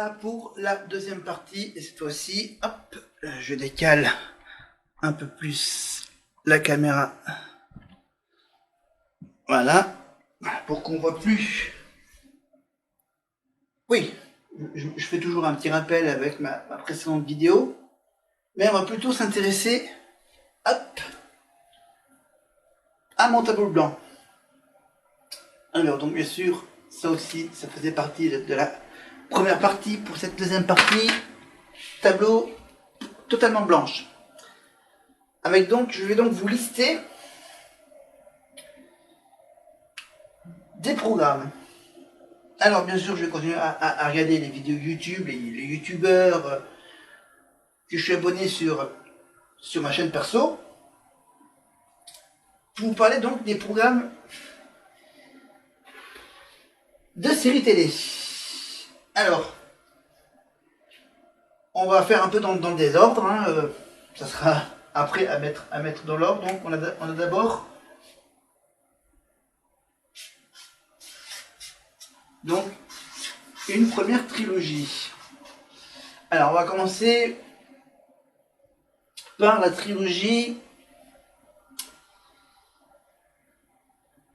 voilà pour la deuxième partie. Et cette fois-ci, hop, je décale un peu plus la caméra. Voilà, pour qu'on voit plus. Oui, je fais toujours un petit rappel avec ma précédente vidéo. Mais on va plutôt s'intéresser, hop, à mon tableau blanc. Alors, donc bien sûr, ça aussi, ça faisait partie de la première partie. Pour cette deuxième partie, tableau totalement blanche. Avec donc, je vais donc vous lister des programmes. Alors bien sûr, je vais continuer à regarder les vidéos YouTube, les youtubeurs que je suis abonné sur ma chaîne perso. Pour vous parler donc des programmes de séries télé. Alors, on va faire un peu dans le désordre, hein, ça sera après à mettre dans l'ordre. Donc on a d'abord donc une première trilogie. Alors on va commencer par la trilogie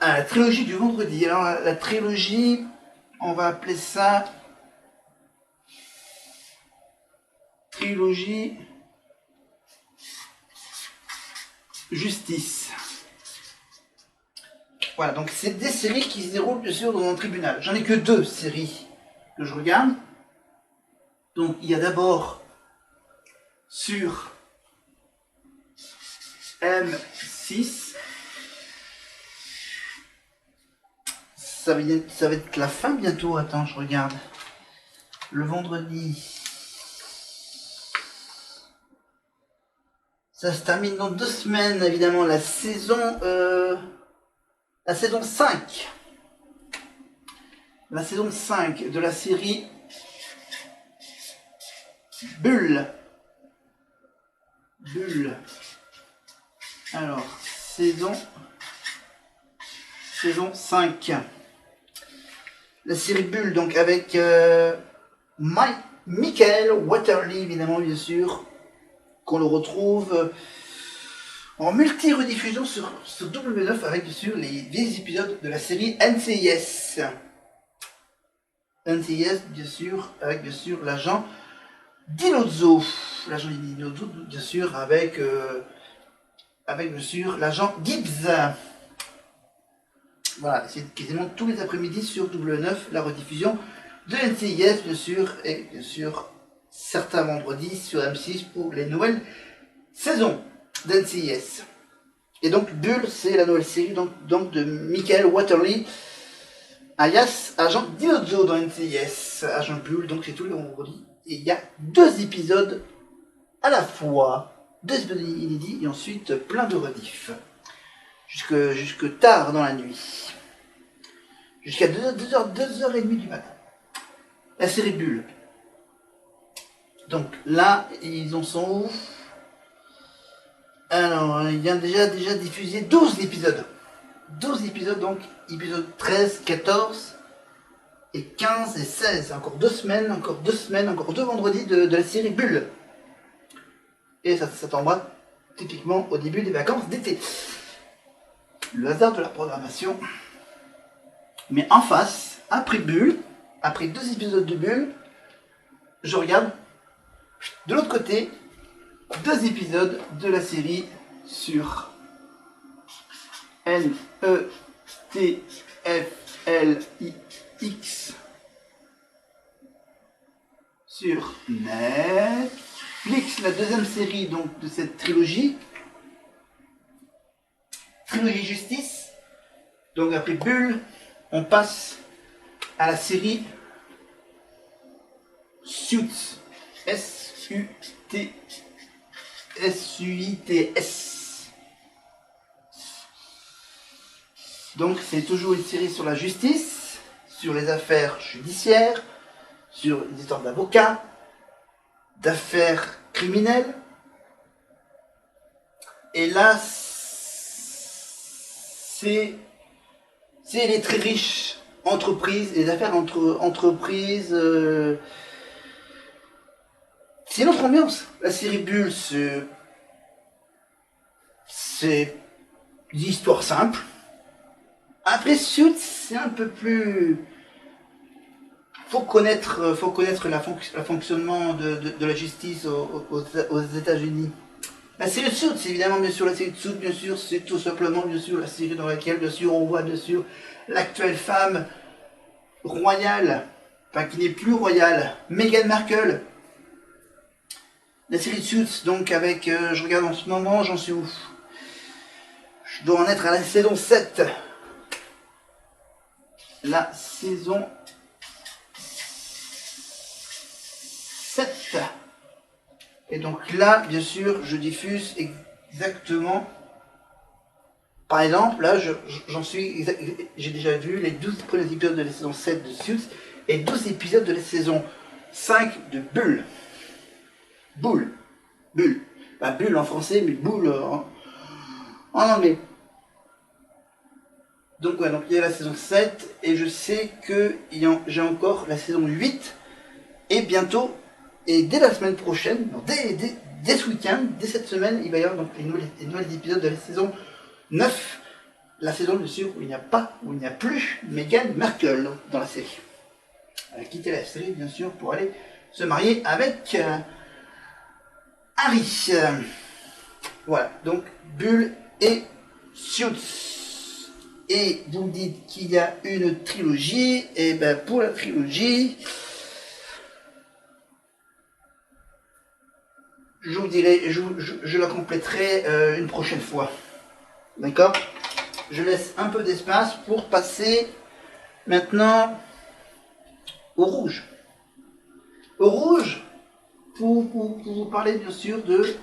la trilogie du vendredi. Alors la trilogie, on va appeler ça trilogie Justice. Voilà, donc c'est des séries qui se déroulent bien sûr dans un tribunal. J'en ai que deux séries que je regarde. Donc il y a d'abord sur M6. Ça va être la fin bientôt. Attends, je regarde. Le vendredi. Ça se termine dans 2 semaines, évidemment, la saison 5. La saison 5 de la série Bull. Alors, saison 5. La série Bull, donc avec Michael Waterly, évidemment, bien sûr, qu'on le retrouve en multi-rediffusion sur W9 avec, bien sûr, les vieilles épisodes de la série NCIS. NCIS, bien sûr, avec, bien sûr, l'agent Dinozzo. L'agent Dinozzo, bien sûr, avec bien sûr, l'agent Gibbs. Voilà, c'est quasiment tous les après-midi sur W9, la rediffusion de NCIS, bien sûr, et bien sûr, certains vendredis sur M6 pour les nouvelles saisons d'NCIS. Et donc, Bull, c'est la nouvelle série donc de Michael Waterly, alias agent Dinozzo dans NCIS. Agent Bull, donc c'est tous les vendredis. Et il y a 2 épisodes à la fois. 2 épisodes inédits et ensuite plein de rediffs. Jusque tard dans la nuit. Jusqu'à 2h30 du matin. La série Bull. Donc là, ils en sont où? Alors, il y a déjà diffusé 12 épisodes. 12 épisodes, donc épisodes 13, 14 et 15 et 16. Encore 2 semaines, encore 2 vendredis de la série Bull. Et ça tombera typiquement au début des vacances d'été. Le hasard de la programmation. Mais en face, après Bull, après 2 épisodes de Bull, je regarde de l'autre côté 2 épisodes de la série sur NETFLIX sur Netflix, la deuxième série donc de cette trilogie Justice. Donc après Bull, on passe à la série Suits, SUITS. Donc c'est toujours une série sur la justice, sur les affaires judiciaires, sur les histoires d'avocats, d'affaires criminelles. Et là, c'est les très riches entreprises, les affaires entre entreprises C'est une autre ambiance. La série Bull, c'est des histoires simples. Après Suits, c'est un peu plus... faut connaître le fonctionnement de la justice aux États-Unis. La série de Suits, c'est évidemment bien sûr la série de Suits, bien sûr, c'est tout simplement bien sûr la série dans laquelle bien sûr on voit bien sûr l'actuelle femme royale, enfin qui n'est plus royale, Meghan Markle. La série de Suits, donc avec, je regarde en ce moment, j'en suis où? Je dois en être à la saison 7. La saison 7. Et donc là, bien sûr, je diffuse exactement... Par exemple, là, j'ai déjà vu les 12 premiers épisodes de la saison 7 de Suits et 12 épisodes de la saison 5 de Bull. Bull. Bull. Pas Bull en français, mais Bull en anglais. Donc, ouais, donc il y a la saison 7 et je sais que j'ai encore la saison 8 et bientôt, et dès la semaine prochaine, dès ce week-end, dès cette semaine, il va y avoir donc les nouvelles épisodes de la saison 9, la saison bien sûr où il n'y a plus Meghan Markle dans la série. Elle a quitté la série bien sûr pour aller se marier avec Harry. Voilà, donc Bull et Suits. Et vous me dites qu'il y a une trilogie, et ben pour la trilogie, je vous dirai, je la compléterai une prochaine fois. D'accord? Je laisse un peu d'espace pour passer maintenant au rouge. Au rouge, pour vous parler bien sûr de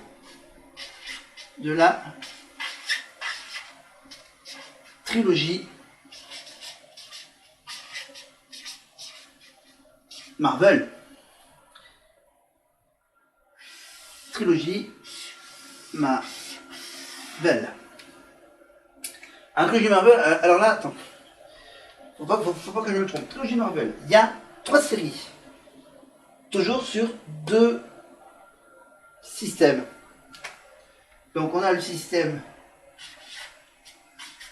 la trilogie Marvel. Trilogie Marvel. Un trilogie Marvel, alors là, attends. Faut pas que je me trompe. Trilogie Marvel. Il y a 3 séries. Toujours sur 2 systèmes. Donc on a le système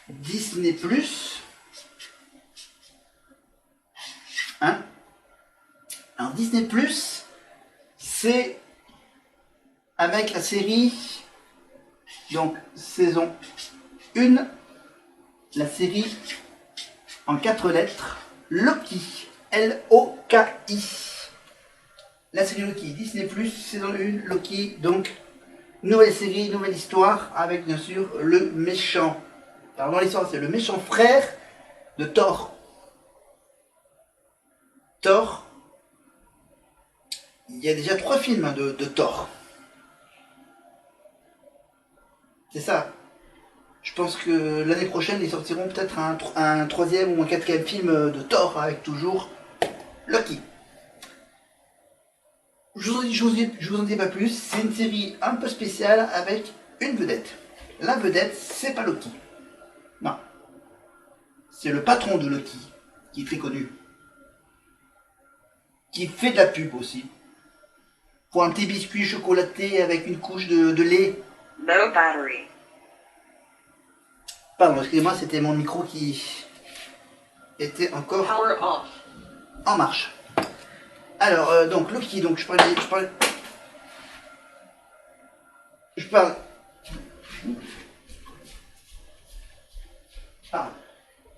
Disney+. Hein? Alors Disney+, c'est avec la série, donc saison 1, la série en 4 lettres, Loki, L-O-K-I. La série Loki, Disney+, saison 1, Loki, donc nouvelle série, nouvelle histoire, avec bien sûr le méchant. Alors dans l'histoire, c'est le méchant frère de Thor. Thor, il y a déjà 3 films de Thor. C'est ça. Je pense que l'année prochaine, ils sortiront peut-être un 3e ou un 4e film de Thor avec toujours Loki. Je vous en dis pas plus. C'est une série un peu spéciale avec une vedette. La vedette, c'est pas Loki. Non. C'est le patron de Loki, qui est très connu. Qui fait de la pub aussi. Pour un petit biscuit chocolaté avec une couche de lait. Low battery. Pardon, excusez-moi, c'était mon micro qui était encore Power off. en marche. Alors, donc Loki, donc je parle. Ah,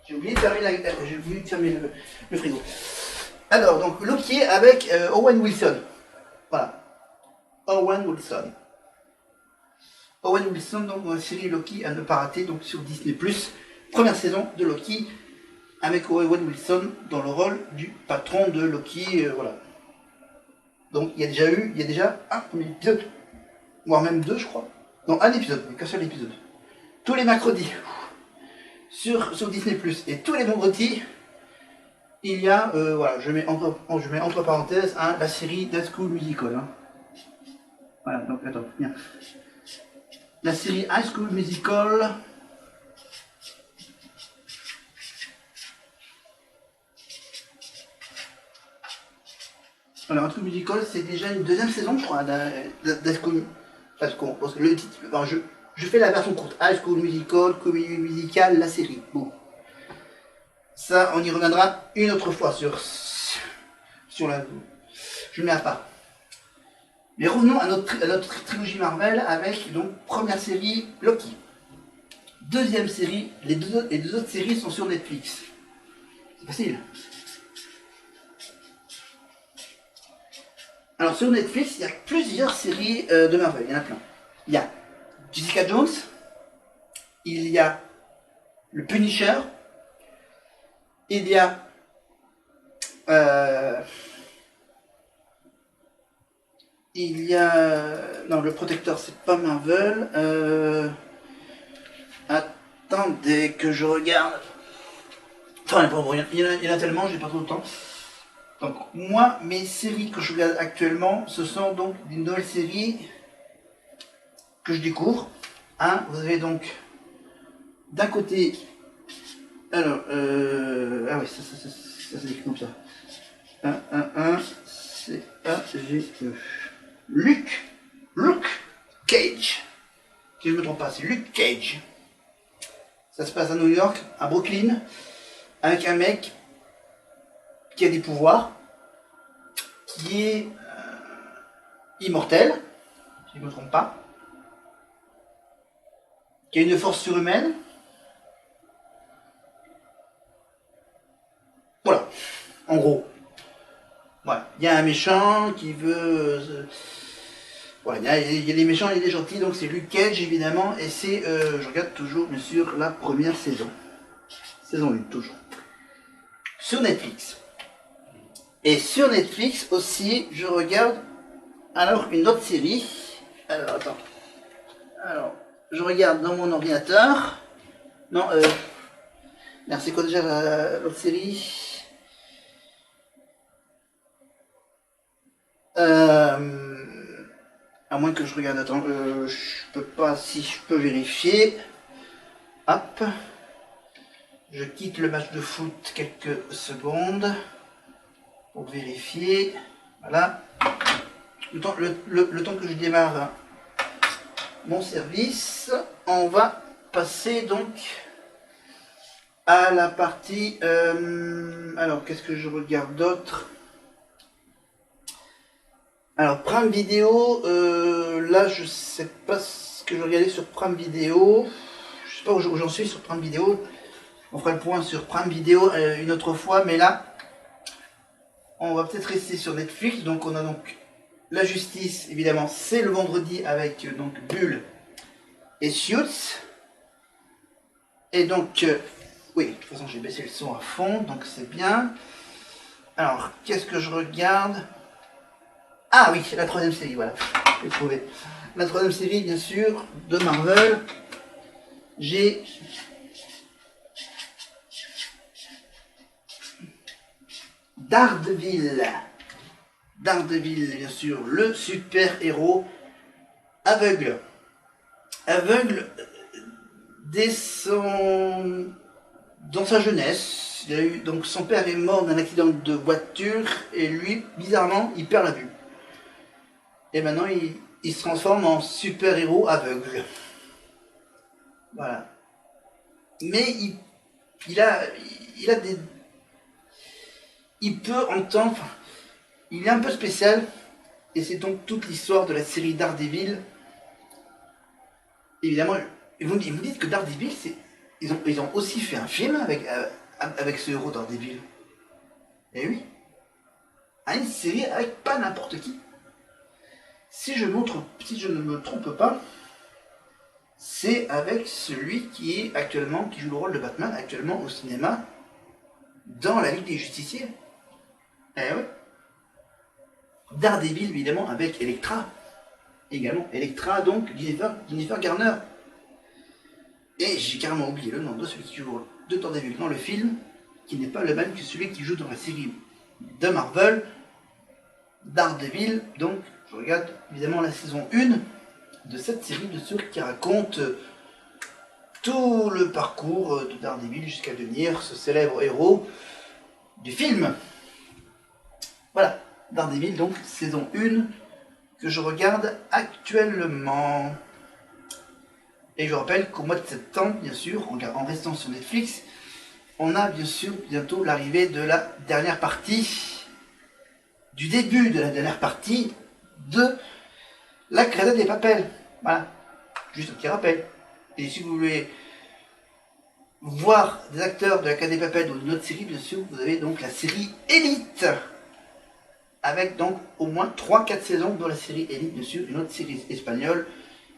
j'ai oublié de fermer le frigo. Alors, donc Loki avec Owen Wilson. Voilà. Owen Wilson. Owen Wilson, donc dans la série Loki à ne pas rater, donc sur Disney+. Première saison de Loki avec Owen Wilson dans le rôle du patron de Loki. Voilà. Donc il y a déjà un premier épisode, voire même 2 je crois. Non, un épisode, mais qu'un seul épisode. Tous les mercredis sur Disney+. Et tous les vendredis, il y a, voilà, je mets entre parenthèses la série High School Musical. Hein. Voilà, donc attends, bien. La série High School Musical. Alors, un truc musical, c'est déjà une deuxième saison, je crois, d'High School. Parce que le titre, enfin, je fais la version courte. High School Musical, comédie musicale, la série. Bon. Ça, on y reviendra une autre fois sur la. Je mets à part. Mais revenons à notre trilogie Marvel avec donc première série Loki. Deuxième série, les deux autres séries sont sur Netflix. C'est facile. Alors sur Netflix, il y a plusieurs séries de Marvel, il y en a plein. Il y a Jessica Jones, il y a le Punisher, il y a non, le Protecteur, c'est pas Marvel. Attendez que je regarde. Enfin, bon, il y en a tellement, j'ai pas trop le temps. Donc, moi, mes séries que je regarde actuellement, ce sont donc des nouvelles séries que je découvre. Hein, vous avez donc, d'un côté. Alors, ah oui, ça s'écrit comme ça. 1, C-A-G-E. Luke Cage. Si je ne me trompe pas, c'est Luke Cage. Ça se passe à New York, à Brooklyn, avec un mec qui a des pouvoirs, qui est immortel, si je ne me trompe pas, qui a une force surhumaine. Voilà, en gros. Voilà. Il y a un méchant qui veut. Voilà, il y a des méchants et des gentils, donc c'est Luke Cage évidemment, et c'est. Je regarde toujours bien sûr la première saison. Saison 1, toujours. Sur Netflix. Et sur Netflix aussi, je regarde alors une autre série. Alors attends. Alors, je regarde dans mon ordinateur. Non, merde, c'est quoi déjà l'autre série? À moins que je regarde, attends, je peux pas, si je peux vérifier. Hop. Je quitte le match de foot quelques secondes pour vérifier. Voilà. Le temps que je démarre mon service, on va passer donc à la partie. Alors, qu'est-ce que je regarde d'autre? Alors, Prime Video, là, je sais pas ce que je regardais sur Prime Video. Je sais pas où j'en suis sur Prime Video. On fera le point sur Prime Video une autre fois, mais là, on va peut-être rester sur Netflix. Donc, on a donc La Justice, évidemment, c'est le vendredi avec donc Bull et Suits. Et donc, oui, de toute façon, j'ai baissé le son à fond, donc c'est bien. Alors, qu'est-ce que je regarde? Ah oui, la troisième série, voilà, j'ai trouvé. La troisième série, bien sûr, de Marvel. J'ai Daredevil. Daredevil, bien sûr, le super-héros aveugle. Aveugle dans sa jeunesse. Il a eu, donc son père est mort d'un accident de voiture et lui, bizarrement, il perd la vue. Et maintenant, il se transforme en super-héros aveugle. Voilà. Mais il a des... Il peut entendre... Enfin, il est un peu spécial. Et c'est donc toute l'histoire de la série Daredevil. Évidemment, vous me dites que Daredevil, ils ont aussi fait un film avec ce héros Daredevil. Eh oui. Une série avec pas n'importe qui. Si je ne me trompe pas, c'est avec celui qui joue le rôle de Batman actuellement au cinéma dans la Ligue des Justiciers. Eh oui. Daredevil, évidemment, avec Elektra. Également, Elektra, donc, Jennifer Garner. Et j'ai carrément oublié le nom de celui qui joue de Daredevil dans le film, qui n'est pas le même que celui qui joue dans la série de Marvel, Daredevil. Donc, je regarde évidemment la saison 1 de cette série de ceux qui raconte tout le parcours de Daredevil jusqu'à devenir ce célèbre héros du film. Voilà. Daredevil, donc saison 1, que je regarde actuellement. Et je rappelle qu'au mois de septembre, bien sûr, en restant sur Netflix, on a bien sûr bientôt l'arrivée de la dernière partie, du début de la dernière partie de La Casa de Papel. Voilà, juste un petit rappel. Et si vous voulez voir des acteurs de La Casa de Papel ou d'une autre série, bien sûr, vous avez donc la série Elite, avec donc au moins 3-4 saisons dans la série Elite, bien sûr, une autre série espagnole,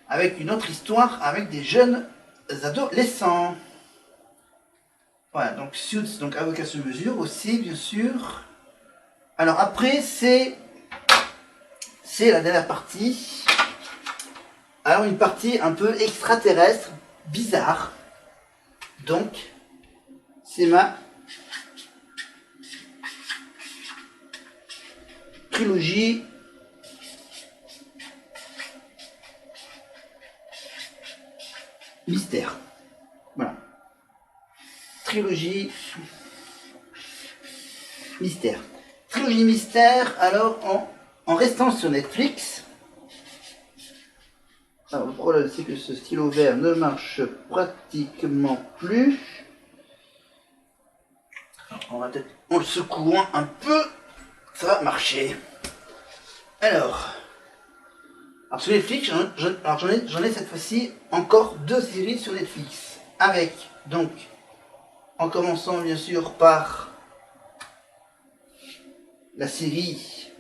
avec une autre histoire, avec des jeunes adolescents. Voilà, donc Suits, donc avocat sur mesure aussi, bien sûr. Alors après, c'est la dernière partie. Alors une partie un peu extraterrestre, bizarre. Donc, c'est ma trilogie mystère. Voilà. Trilogie mystère. Trilogie mystère, alors en restant sur Netflix. Alors le problème c'est que ce stylo vert ne marche pratiquement plus. Alors, on va peut-être en le secouant un peu, ça va marcher. Alors sur Netflix, j'en ai cette fois-ci encore 2 séries sur Netflix. Avec donc, en commençant bien sûr par la série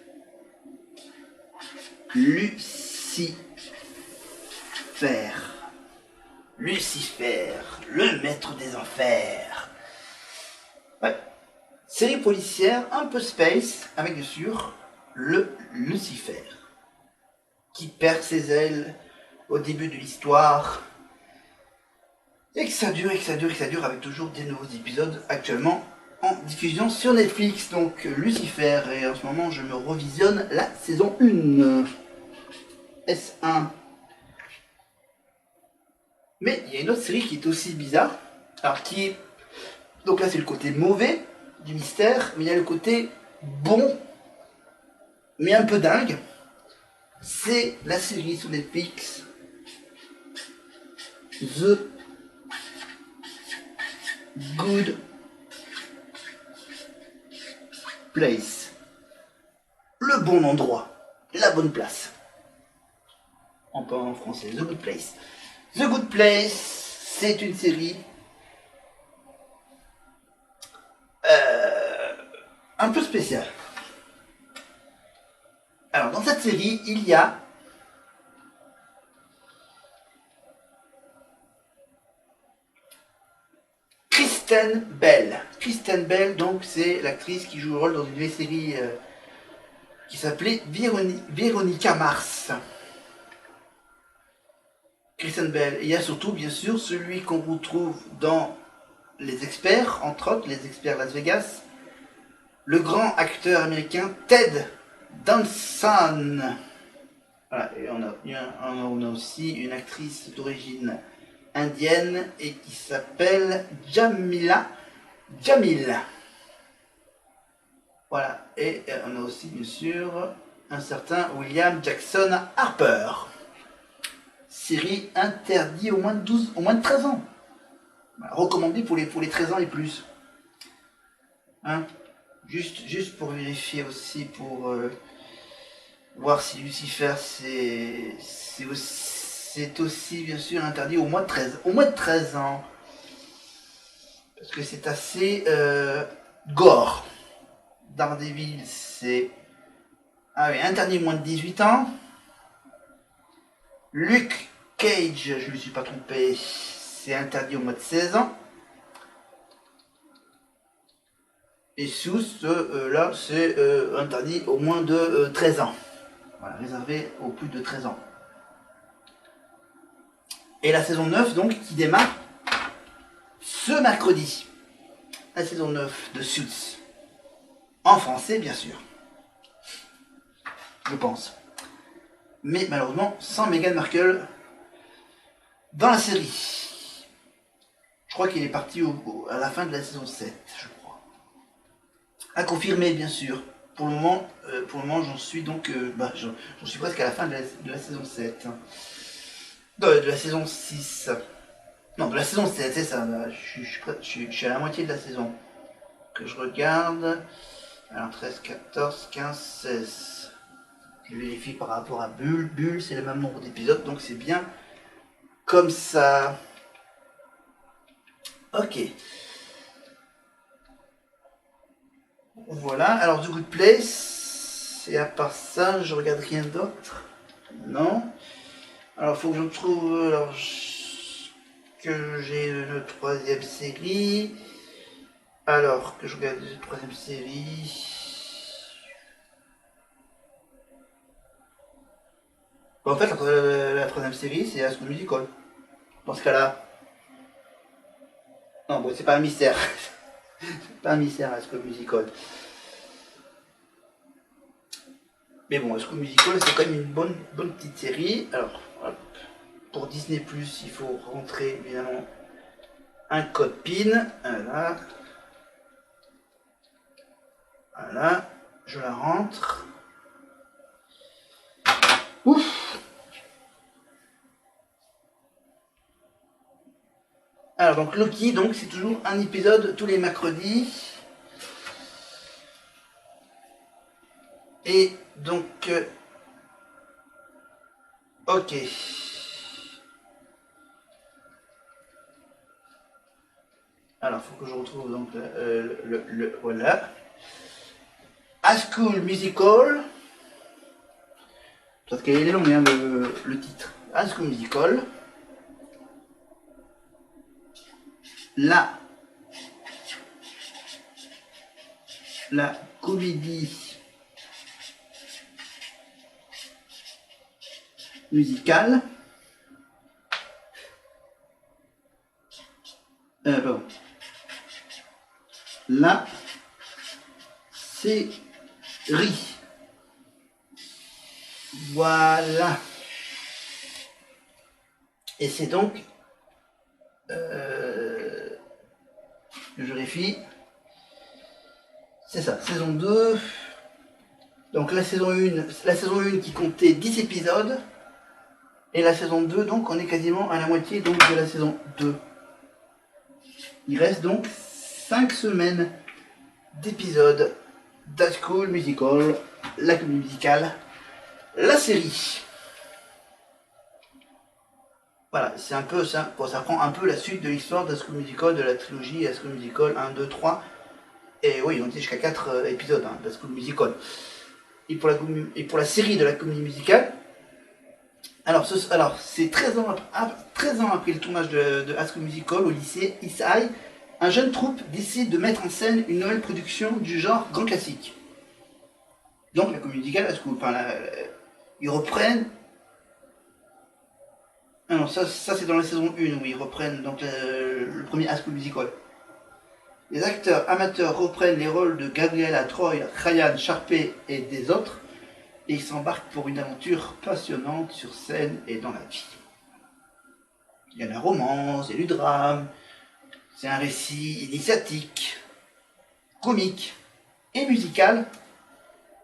Lucifer. Lucifer, le maître des enfers. Ouais. Série policière, un peu space, avec bien sûr le Lucifer, qui perd ses ailes au début de l'histoire. Et que ça dure, et que ça dure, et que ça dure, avec toujours des nouveaux épisodes actuellement en diffusion sur Netflix. Donc Lucifer, et en ce moment je me revisionne la saison 1. S1. Mais il y a une autre série qui est aussi bizarre. Alors qui... Donc là c'est le côté mauvais du mystère, mais il y a le côté bon, mais un peu dingue. C'est la série sur Netflix The Good Place. Le bon endroit, la bonne place. On parle en français, The Good Place. The Good Place, c'est une série un peu spéciale. Alors dans cette série, il y a Kristen Bell. Kristen Bell, donc c'est l'actrice qui joue le rôle dans une vieille série qui s'appelait Véronica Mars. Kristen Bell. Et il y a surtout, bien sûr, celui qu'on retrouve dans Les Experts, entre autres, Les Experts Las Vegas, le grand acteur américain Ted Danson. Voilà, et on a aussi une actrice d'origine indienne et qui s'appelle Jamil. Voilà, et on a aussi bien sûr un certain William Jackson Harper. Série interdite au moins de 13 ans. Voilà, recommandée pour les 13 ans et plus. Hein, juste pour vérifier aussi, pour voir si Lucifer c'est aussi bien sûr interdit au moins de 13 ans. Parce que c'est assez gore. Daredevil, c'est interdit moins de 18 ans. Luke Cage, je ne me suis pas trompé, c'est interdit au moins de 16 ans. Et sous là, c'est interdit au moins de 13 ans. Voilà, réservé aux plus de 13 ans. Et la saison 9, donc, qui démarre ce mercredi. La saison 9 de Suits. En français, bien sûr. Je pense. Mais malheureusement, sans Meghan Markle dans la série. Je crois qu'il est parti à la fin de la saison 7, je crois. À confirmer, bien sûr, pour le moment j'en suis donc, j'en suis presque à la fin de la saison 7. De la saison 6. Non, de la saison 7, c'est ça. Là, je suis à la moitié de la saison. Que je regarde. Alors 13, 14, 15, 16. Je vérifie par rapport à Bulle. Bulle, c'est le même nombre d'épisodes, donc c'est bien comme ça. Ok. Voilà, alors The Good Place. Et à part ça, je regarde rien d'autre. Non. Alors faut que je trouve. Alors, que j'ai une troisième série. Alors que je regarde une troisième série. En fait, la troisième série, c'est High School Musical. Dans ce cas-là. Non, bon, c'est pas un mystère. C'est pas un mystère, High School Musical. Mais bon, High School Musical, c'est quand même une bonne petite série. Alors, hop, pour Disney+, il faut rentrer, évidemment, un code PIN. Voilà. Voilà. Je la rentre. Ouf! Alors donc Loki, donc c'est toujours un épisode tous les mercredis. Et donc ok. Alors faut que je retrouve donc voilà. High School Musical. Parce qu'il est long hein, le titre. High School Musical. La comédie musicale. Pardon. La série. Voilà. Et c'est donc je vérifie. C'est ça, saison 2. Donc la saison 1 qui comptait 10 épisodes. Et la saison 2, donc on est quasiment à la moitié donc, de la saison 2. Il reste donc 5 semaines d'épisodes d'High School Musical, la comédie musicale, la série. Voilà, c'est un peu ça. Bon, ça prend un peu la suite de l'histoire d'High School Musical, de la trilogie High School Musical 1, 2, 3. Et oui, on était jusqu'à 4 épisodes hein, d'High School Musical. Et pour la série de la comédie musicale, alors c'est 13 ans après le tournage de High School Musical au lycée East High, un jeune troupe décide de mettre en scène une nouvelle production du genre grand classique. Donc la comédie musicale, ils reprennent. Ah non, ça c'est dans la saison 1 où ils reprennent donc le premier High School Musical. Les acteurs amateurs reprennent les rôles de Gabriella, Troy, Ryan, Sharpay et des autres, et ils s'embarquent pour une aventure passionnante sur scène et dans la vie. Il y a la romance, il y a du drame, c'est un récit initiatique, comique et musical,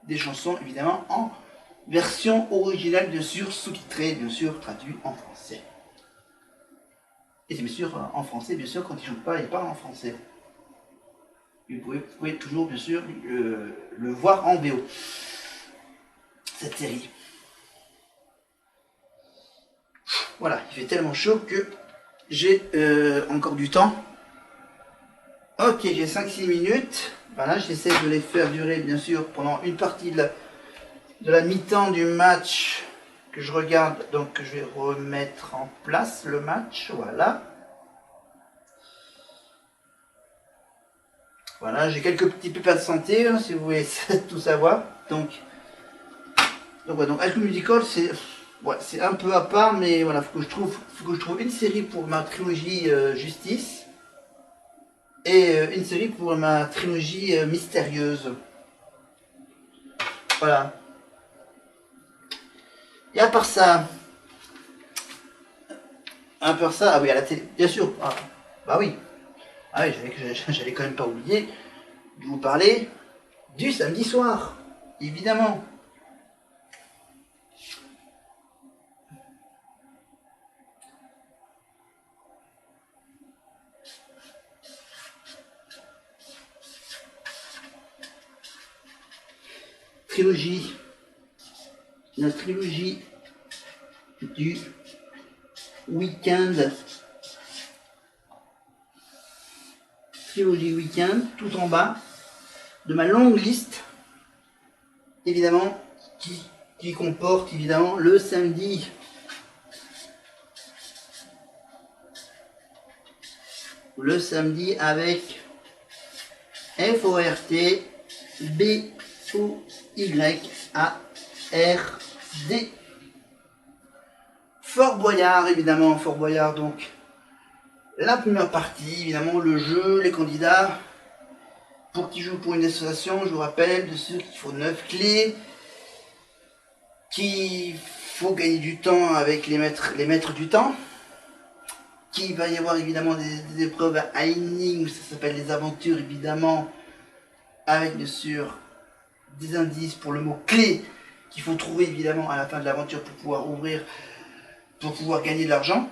des chansons évidemment en version originale, bien sûr, sous-titrée, bien sûr, traduit en français. Et c'est bien sûr en français, bien sûr, quand ils chantent pas, ils parlent en français. Vous pouvez toujours, bien sûr, le voir en VO, cette série. Voilà, il fait tellement chaud que j'ai encore du temps. Ok, j'ai 5-6 minutes. Voilà, j'essaie de les faire durer, bien sûr, pendant une partie de la mi-temps du match que je regarde. Donc, je vais remettre en place le match. Voilà. Voilà, j'ai quelques petits pépins de santé, hein, si vous voulez tout savoir. Donc High School Musical, c'est un peu à part, mais voilà, faut que je trouve une série pour ma trilogie Justice et une série pour ma trilogie mystérieuse. Voilà. Et à part ça, ah oui, à la télé, bien sûr. Ah, bah oui. Ah oui, j'allais quand même pas oublier de vous parler du samedi soir. évidemment. Trilogie, la trilogie du week-end, trilogie week-end, tout en bas de ma longue liste, évidemment, qui comporte évidemment le samedi. Le samedi avec FORT BOYARD. Fort Boyard, évidemment, Fort Boyard, donc la première partie, évidemment, le jeu, les candidats. Pour qui joue pour une association, je vous rappelle, de ceux qu'il faut 9 clés, qu'il faut gagner du temps avec les maîtres du temps, qu'il va y avoir évidemment des épreuves à énigmes, ça s'appelle les aventures, évidemment, avec bien sûr des indices pour le mot clé qu'il faut trouver évidemment à la fin de l'aventure pour pouvoir ouvrir, pour pouvoir gagner de l'argent.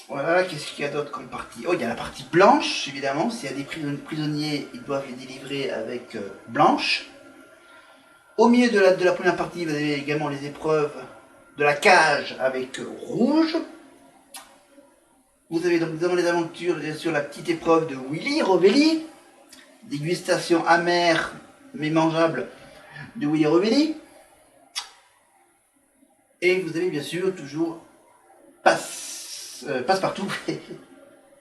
Voilà, qu'est-ce qu'il y a d'autre comme partie? Oh, il y a la partie blanche, évidemment. S'il y a des prisonniers, ils doivent les délivrer avec blanche. Au milieu de la première partie, vous avez également les épreuves de la cage avec rouge. Vous avez donc dans les aventures, bien sûr, la petite épreuve de Willy Rovelli. Dégustation amère mais mangeable de Willy Rovelli. Et vous avez bien sûr toujours passe-partout,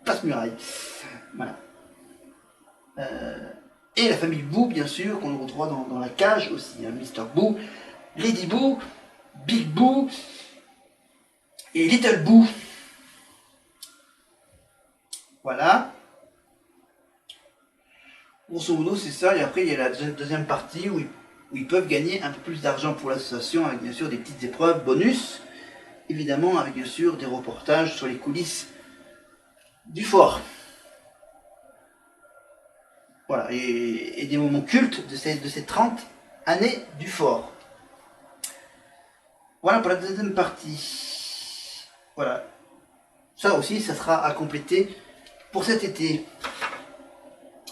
passe-muraille. Voilà. Et la famille Boo, bien sûr, qu'on retrouvera dans la cage aussi. Hein. Mr. Boo, Lady Boo, Big Boo et Little Boo. Voilà. Grosso modo, c'est ça. Et après, il y a la deuxième partie où ils peuvent gagner un peu plus d'argent pour l'association avec bien sûr des petites épreuves bonus. Évidemment, avec bien sûr des reportages sur les coulisses du fort. Voilà, et des moments cultes de ces 30 années du fort. Voilà pour la deuxième partie. Voilà. Ça aussi, ça sera à compléter pour cet été.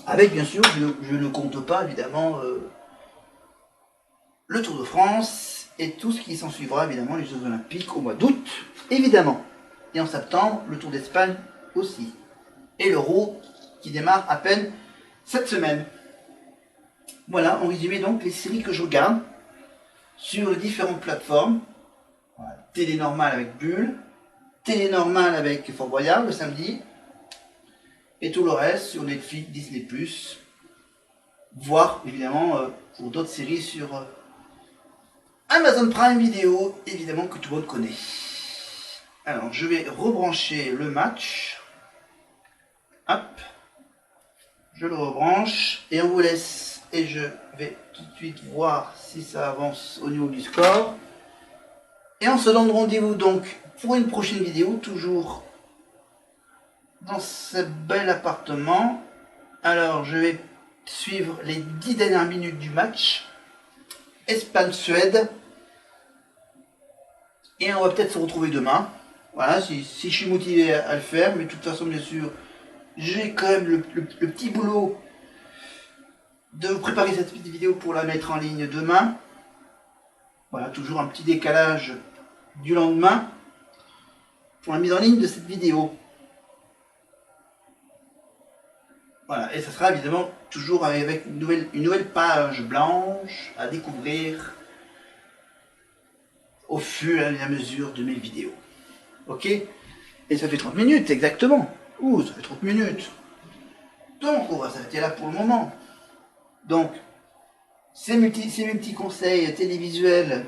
Avec bien sûr, je ne compte pas évidemment le Tour de France et tout ce qui s'en suivra, évidemment, les Jeux Olympiques au mois d'août, évidemment. Et en septembre, le Tour d'Espagne aussi. Et l'Euro qui démarre à peine cette semaine. Voilà, en résumé donc les séries que je regarde sur les différentes plateformes. Voilà, télé normale avec Bulle, télé normale avec Fort Boyard le samedi, et tout le reste sur Netflix, Disney+, voire évidemment pour d'autres séries sur Amazon Prime Video, évidemment que tout le monde connaît. Alors je vais rebrancher le match. Hop. Je le rebranche et on vous laisse. Et je vais tout de suite voir si ça avance au niveau du score. Et on se donne rendez-vous donc pour une prochaine vidéo, toujours dans ce bel appartement. Alors je vais suivre les 10 dernières minutes du match. Espagne-Suède. Et on va peut-être se retrouver demain. Voilà, si je suis motivé à le faire. Mais de toute façon, bien sûr, j'ai quand même le petit boulot de préparer cette petite vidéo pour la mettre en ligne demain. Voilà, toujours un petit décalage du lendemain pour la mise en ligne de cette vidéo. Voilà, et ça sera évidemment toujours avec une nouvelle page blanche à découvrir au fur et à mesure de mes vidéos. Ok? Et ça fait 30 minutes exactement. Ouh, ça fait 30 minutes. Donc on va s'arrêter là pour le moment. Donc, c'est mes petits conseils télévisuels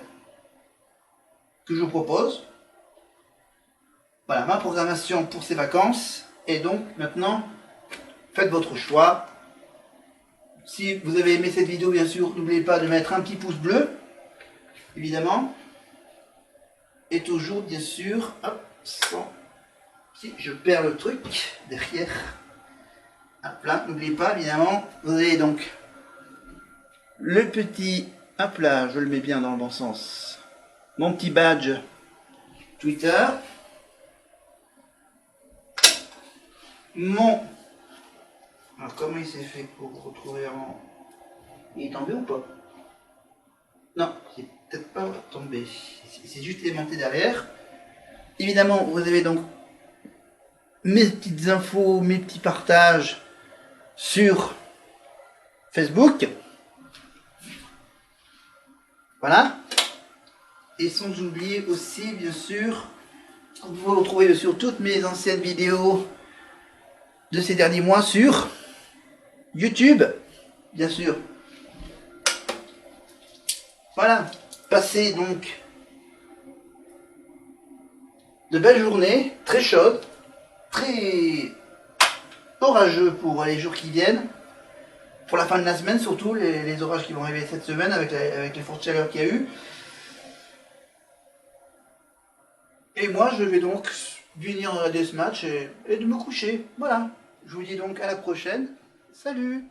que je vous propose. Voilà, ma programmation pour ces vacances. Et donc, maintenant, faites votre choix. Si vous avez aimé cette vidéo, bien sûr, n'oubliez pas de mettre un petit pouce bleu, évidemment. Et toujours, bien sûr, hop, si je perds le truc derrière. Hop là, n'oubliez pas, évidemment, vous avez donc le petit, hop là, je le mets bien dans le bon sens, mon petit badge Twitter, mon... Alors comment il s'est fait pour retrouver en... Il est tombé ou pas? Non, il est peut-être pas tombé, c'est juste aimanté derrière. Évidemment, vous avez donc mes petites infos, mes petits partages sur Facebook. Voilà. Et sans oublier aussi, bien sûr, vous pouvez retrouver sur toutes mes anciennes vidéos de ces derniers mois sur YouTube, bien sûr. Voilà. Passez donc de belles journées, très chaudes, très orageux pour les jours qui viennent. Pour la fin de la semaine, surtout, les orages qui vont arriver cette semaine avec les fortes chaleurs qu'il y a eu. Et moi, je vais donc venir regarder ce match et de me coucher. Voilà. Je vous dis donc à la prochaine. Salut!